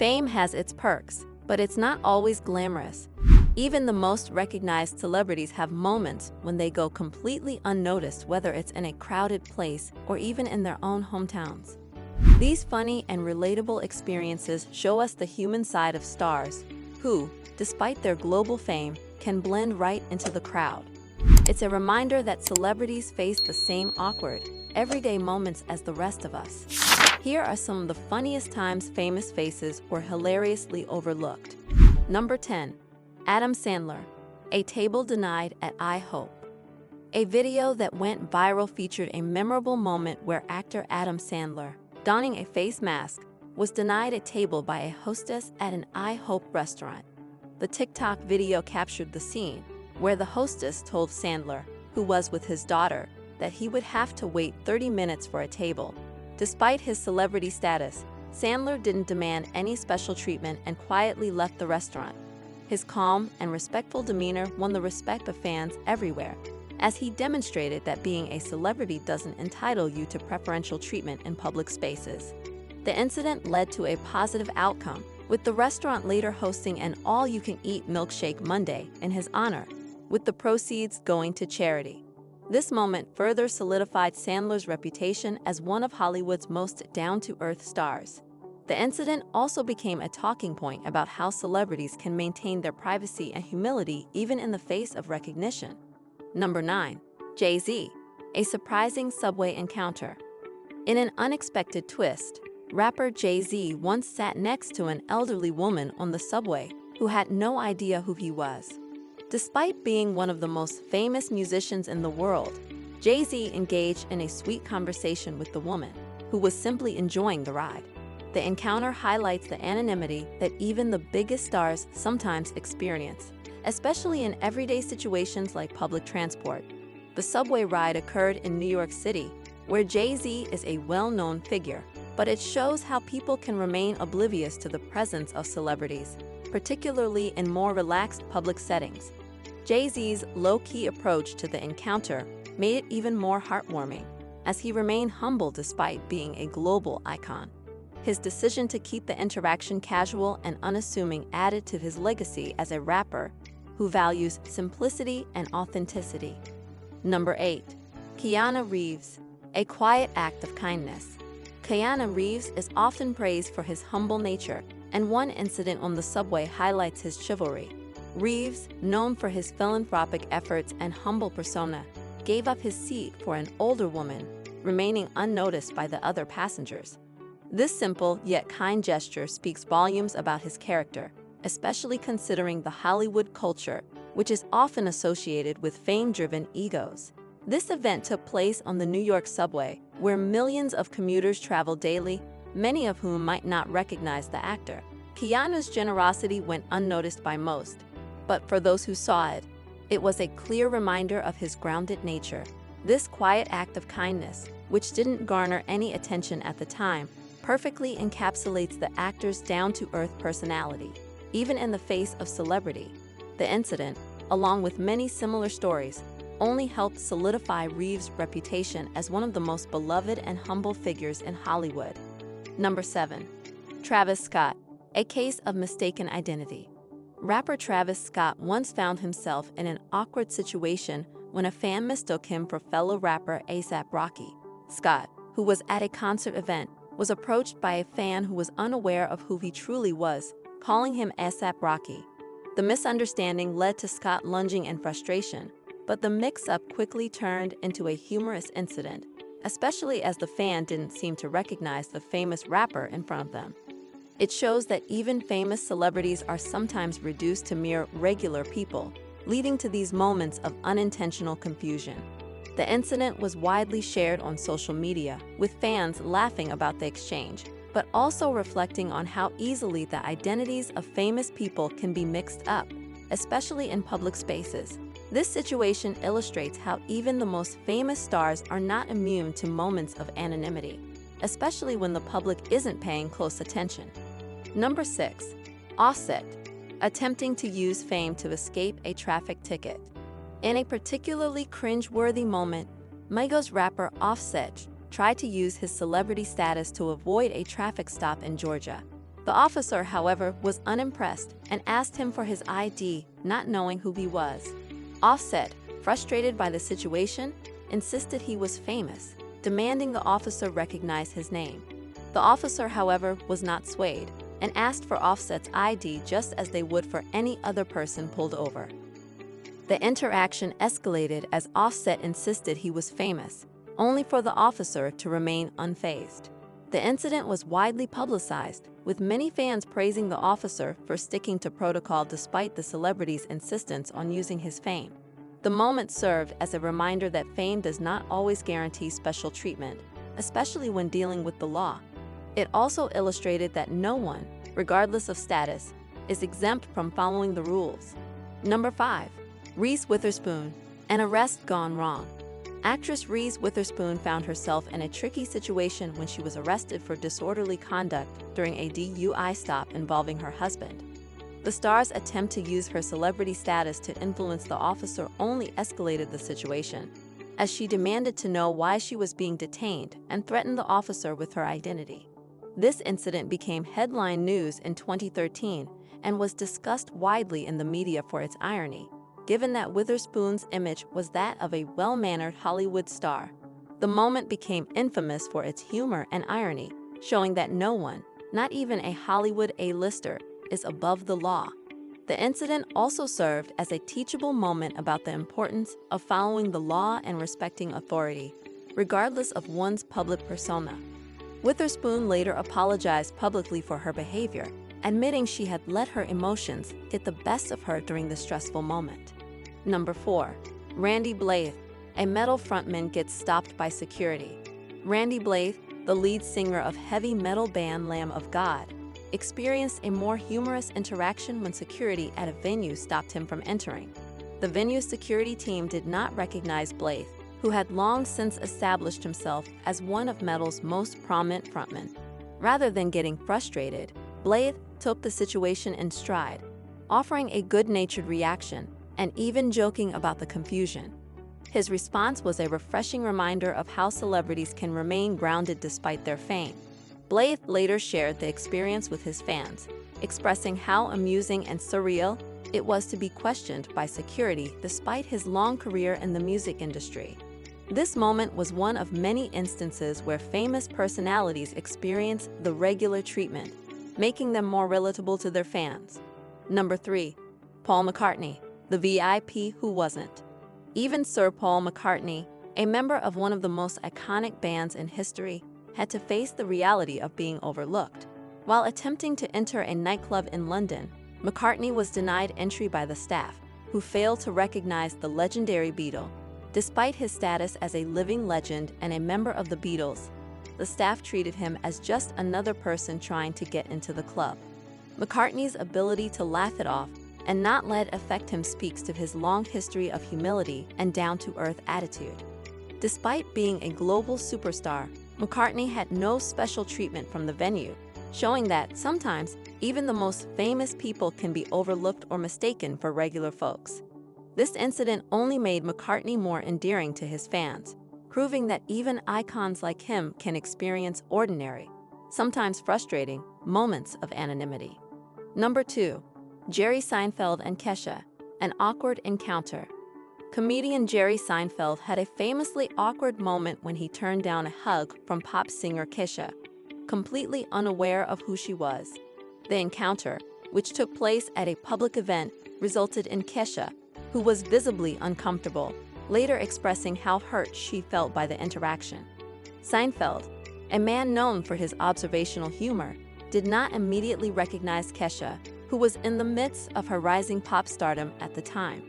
Fame has its perks, but it's not always glamorous. Even the most recognized celebrities have moments when they go completely unnoticed, whether it's in a crowded place or even in their own hometowns. These funny and relatable experiences show us the human side of stars, who, despite their global fame, can blend right into the crowd. It's a reminder that celebrities face the same awkward, everyday moments as the rest of us. Here are some of the funniest times famous faces were hilariously overlooked. Number 10. Adam Sandler. A table denied at IHOP. A video that went viral featured a memorable moment where actor Adam Sandler, donning a face mask, was denied a table by a hostess at an IHOP restaurant. The TikTok video captured the scene, where the hostess told Sandler, who was with his daughter, that he would have to wait 30 minutes for a table. Despite his celebrity status, Sandler didn't demand any special treatment and quietly left the restaurant. His calm and respectful demeanor won the respect of fans everywhere, as he demonstrated that being a celebrity doesn't entitle you to preferential treatment in public spaces. The incident led to a positive outcome, with the restaurant later hosting an all-you-can-eat milkshake Monday in his honor, with the proceeds going to charity. This moment further solidified Sandler's reputation as one of Hollywood's most down-to-earth stars. The incident also became a talking point about how celebrities can maintain their privacy and humility even in the face of recognition. Number 9. Jay-Z. A surprising subway encounter. In an unexpected twist, rapper Jay-Z once sat next to an elderly woman on the subway who had no idea who he was. Despite being one of the most famous musicians in the world, Jay-Z engaged in a sweet conversation with the woman, who was simply enjoying the ride. The encounter highlights the anonymity that even the biggest stars sometimes experience, especially in everyday situations like public transport. The subway ride occurred in New York City, where Jay-Z is a well-known figure, but it shows how people can remain oblivious to the presence of celebrities, particularly in more relaxed public settings. Jay-Z's low-key approach to the encounter made it even more heartwarming, as he remained humble despite being a global icon. His decision to keep the interaction casual and unassuming added to his legacy as a rapper who values simplicity and authenticity. Number 8. Keanu Reeves. A quiet act of kindness. Keanu Reeves is often praised for his humble nature, and one incident on the subway highlights his chivalry. Reeves, known for his philanthropic efforts and humble persona, gave up his seat for an older woman, remaining unnoticed by the other passengers. This simple yet kind gesture speaks volumes about his character, especially considering the Hollywood culture, which is often associated with fame-driven egos. This event took place on the New York subway, where millions of commuters travel daily, many of whom might not recognize the actor. Keanu's generosity went unnoticed by most, but for those who saw it, it was a clear reminder of his grounded nature. This quiet act of kindness, which didn't garner any attention at the time, perfectly encapsulates the actor's down-to-earth personality, even in the face of celebrity. The incident, along with many similar stories, only helped solidify Reeves' reputation as one of the most beloved and humble figures in Hollywood. Number 7. Travis Scott. A case of mistaken identity. Rapper Travis Scott once found himself in an awkward situation when a fan mistook him for fellow rapper A$AP Rocky. Scott, who was at a concert event, was approached by a fan who was unaware of who he truly was, calling him A$AP Rocky. The misunderstanding led to Scott lunging in frustration, but the mix-up quickly turned into a humorous incident, especially as the fan didn't seem to recognize the famous rapper in front of them. It shows that even famous celebrities are sometimes reduced to mere regular people, leading to these moments of unintentional confusion. The incident was widely shared on social media, with fans laughing about the exchange, but also reflecting on how easily the identities of famous people can be mixed up, especially in public spaces. This situation illustrates how even the most famous stars are not immune to moments of anonymity, especially when the public isn't paying close attention. Number 6. Offset. Attempting to use fame to escape a traffic ticket. In a particularly cringe-worthy moment, Migos rapper Offset tried to use his celebrity status to avoid a traffic stop in Georgia. The officer, however, was unimpressed and asked him for his ID, not knowing who he was. Offset, frustrated by the situation, insisted he was famous, demanding the officer recognize his name. The officer, however, was not swayed and asked for Offset's ID just as they would for any other person pulled over. The interaction escalated as Offset insisted he was famous, only for the officer to remain unfazed. The incident was widely publicized, with many fans praising the officer for sticking to protocol despite the celebrity's insistence on using his fame. The moment served as a reminder that fame does not always guarantee special treatment, especially when dealing with the law. It also illustrated that no one, regardless of status, is exempt from following the rules. Number 5. Reese Witherspoon, an arrest gone wrong. Actress Reese Witherspoon found herself in a tricky situation when she was arrested for disorderly conduct during a DUI stop involving her husband. The star's attempt to use her celebrity status to influence the officer only escalated the situation, as she demanded to know why she was being detained and threatened the officer with her identity. This incident became headline news in 2013 and was discussed widely in the media for its irony, given that Witherspoon's image was that of a well-mannered Hollywood star. The moment became infamous for its humor and irony, showing that no one, not even a Hollywood A-lister, is above the law. The incident also served as a teachable moment about the importance of following the law and respecting authority, regardless of one's public persona. Witherspoon later apologized publicly for her behavior, admitting she had let her emotions get the best of her during the stressful moment. Number 4. Randy Blythe, a metal frontman gets stopped by security. Randy Blythe, the lead singer of heavy metal band Lamb of God, experienced a more humorous interaction when security at a venue stopped him from entering. The venue's security team did not recognize Blythe, who had long since established himself as one of metal's most prominent frontmen. Rather than getting frustrated, Blythe took the situation in stride, offering a good-natured reaction and even joking about the confusion. His response was a refreshing reminder of how celebrities can remain grounded despite their fame. Blythe later shared the experience with his fans, expressing how amusing and surreal it was to be questioned by security despite his long career in the music industry. This moment was one of many instances where famous personalities experience the regular treatment, making them more relatable to their fans. Number 3. Paul McCartney, the VIP who wasn't. Even Sir Paul McCartney, a member of one of the most iconic bands in history, had to face the reality of being overlooked. While attempting to enter a nightclub in London, McCartney was denied entry by the staff, who failed to recognize the legendary Beatle. Despite his status as a living legend and a member of the Beatles, the staff treated him as just another person trying to get into the club. McCartney's ability to laugh it off and not let it affect him speaks to his long history of humility and down-to-earth attitude. Despite being a global superstar, McCartney had no special treatment from the venue, showing that sometimes even the most famous people can be overlooked or mistaken for regular folks. This incident only made McCartney more endearing to his fans, proving that even icons like him can experience ordinary, sometimes frustrating, moments of anonymity. Number 2. Jerry Seinfeld and Kesha, an awkward encounter. Comedian Jerry Seinfeld had a famously awkward moment when he turned down a hug from pop singer Kesha, completely unaware of who she was. The encounter, which took place at a public event, resulted in Kesha, who was visibly uncomfortable, later expressing how hurt she felt by the interaction. Seinfeld, a man known for his observational humor, did not immediately recognize Kesha, who was in the midst of her rising pop stardom at the time.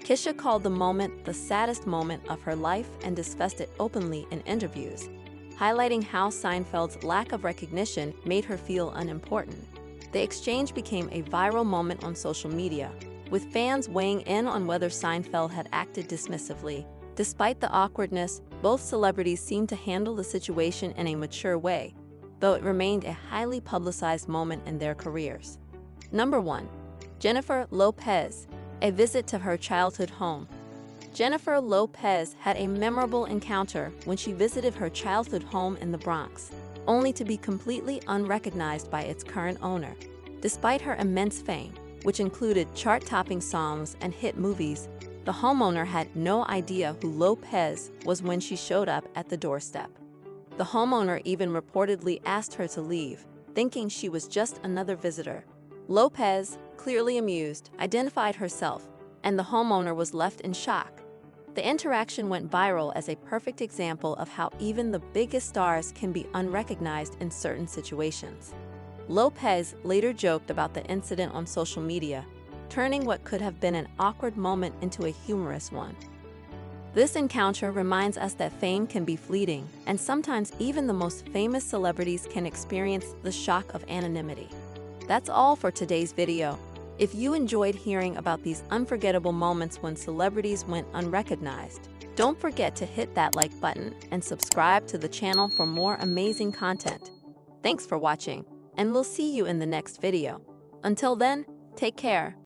Kesha called the moment the saddest moment of her life and discussed it openly in interviews, highlighting how Seinfeld's lack of recognition made her feel unimportant. The exchange became a viral moment on social media, with fans weighing in on whether Seinfeld had acted dismissively. Despite the awkwardness, both celebrities seemed to handle the situation in a mature way, though it remained a highly publicized moment in their careers. Number 1. Jennifer Lopez, a visit to her childhood home. Jennifer Lopez had a memorable encounter when she visited her childhood home in the Bronx, only to be completely unrecognized by its current owner. Despite her immense fame, which included chart-topping songs and hit movies, the homeowner had no idea who Lopez was when she showed up at the doorstep. The homeowner even reportedly asked her to leave, thinking she was just another visitor. Lopez, clearly amused, identified herself, and the homeowner was left in shock. The interaction went viral as a perfect example of how even the biggest stars can be unrecognized in certain situations. Lopez later joked about the incident on social media, turning what could have been an awkward moment into a humorous one. This encounter reminds us that fame can be fleeting, and sometimes even the most famous celebrities can experience the shock of anonymity. That's all for today's video. If you enjoyed hearing about these unforgettable moments when celebrities went unrecognized, don't forget to hit that like button and subscribe to the channel for more amazing content. Thanks for watching, and we'll see you in the next video. Until then, take care.